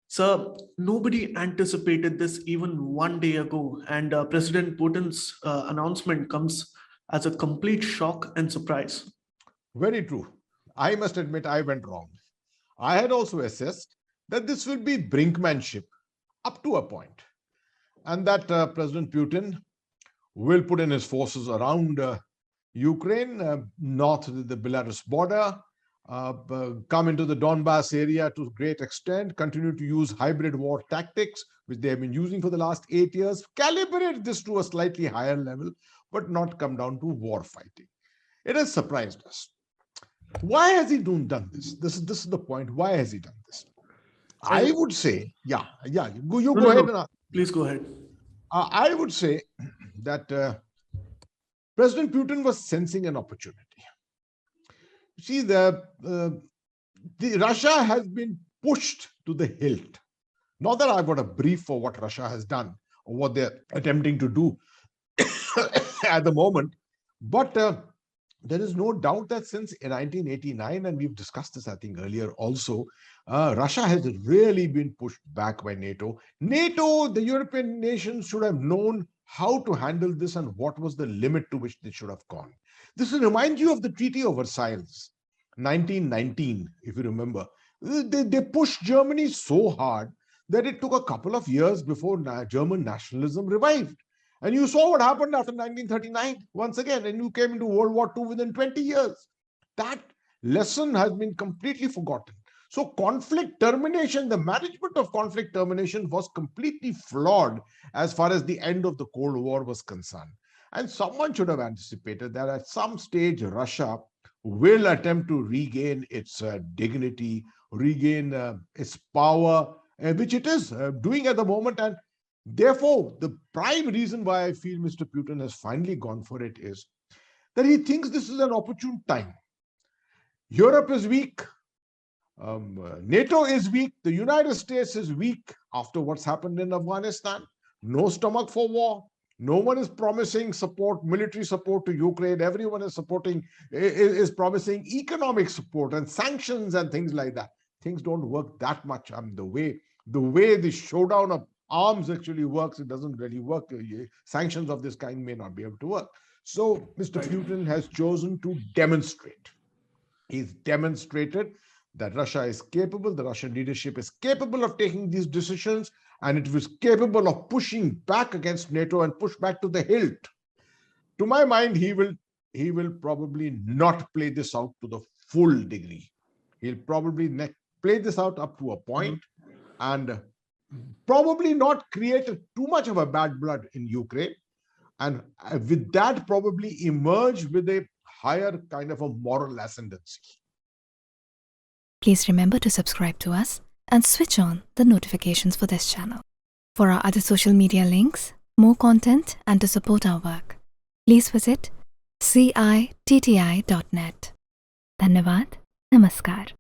So nobody anticipated this even one day ago, and President Putin's announcement comes as a complete shock and surprise. Very true. I must admit I went wrong. I had also assessed that this will be brinkmanship up to a point, and that President Putin will put in his forces around Ukraine, north of the Belarus border, come into the Donbass area to a great extent, continue to use hybrid war tactics, which they have been using for the last 8 years, calibrate this to a slightly higher level, but not come down to war fighting. It has surprised us. Why has he done this? This is the point. Why has he done this? I would say, you No, go no, ahead no. and Please go ahead. I would say that President Putin was sensing an opportunity. See, the Russia has been pushed to the hilt. Not that I've got a brief for what Russia has done or what they're attempting to do at the moment, but there is no doubt that since 1989, and we've discussed this, I think, earlier also, Russia has really been pushed back by NATO. NATO, the European nations should have known how to handle this and what was the limit to which they should have gone. This will remind you of the Treaty of Versailles, 1919, if you remember. They pushed Germany so hard that it took a couple of years before German nationalism revived. And you saw what happened after 1939, once again, and you came into World War II within 20 years. That lesson has been completely forgotten. So conflict termination, the management of conflict termination was completely flawed as far as the end of the Cold War was concerned. And someone should have anticipated that at some stage, Russia will attempt to regain its dignity, regain its power, which it is doing at the moment. And therefore, the prime reason why I feel Mr. Putin has finally gone for it is that he thinks this is an opportune time. Europe is weak. NATO is weak. The United States is weak after what's happened in Afghanistan. No stomach for war. No one is promising support, military support to Ukraine. Everyone is promising economic support and sanctions and things like that. Things don't work that much. The way the showdown of arms actually works, it doesn't really work. Sanctions of this kind may not be able to work. So Mr. Putin has chosen to demonstrate. He's demonstrated that Russia is capable, the Russian leadership is capable of taking these decisions, and it was capable of pushing back against NATO and push back to the hilt. To my mind, he will probably not play this out to the full degree. He'll probably play this out up to a point and probably not create too much of a bad blood in Ukraine. And with that, probably emerge with a higher kind of a moral ascendancy. Please remember to subscribe to us and switch on the notifications for this channel. For our other social media links, more content, and to support our work, please visit citti.net. Dhanyavad. Namaskar.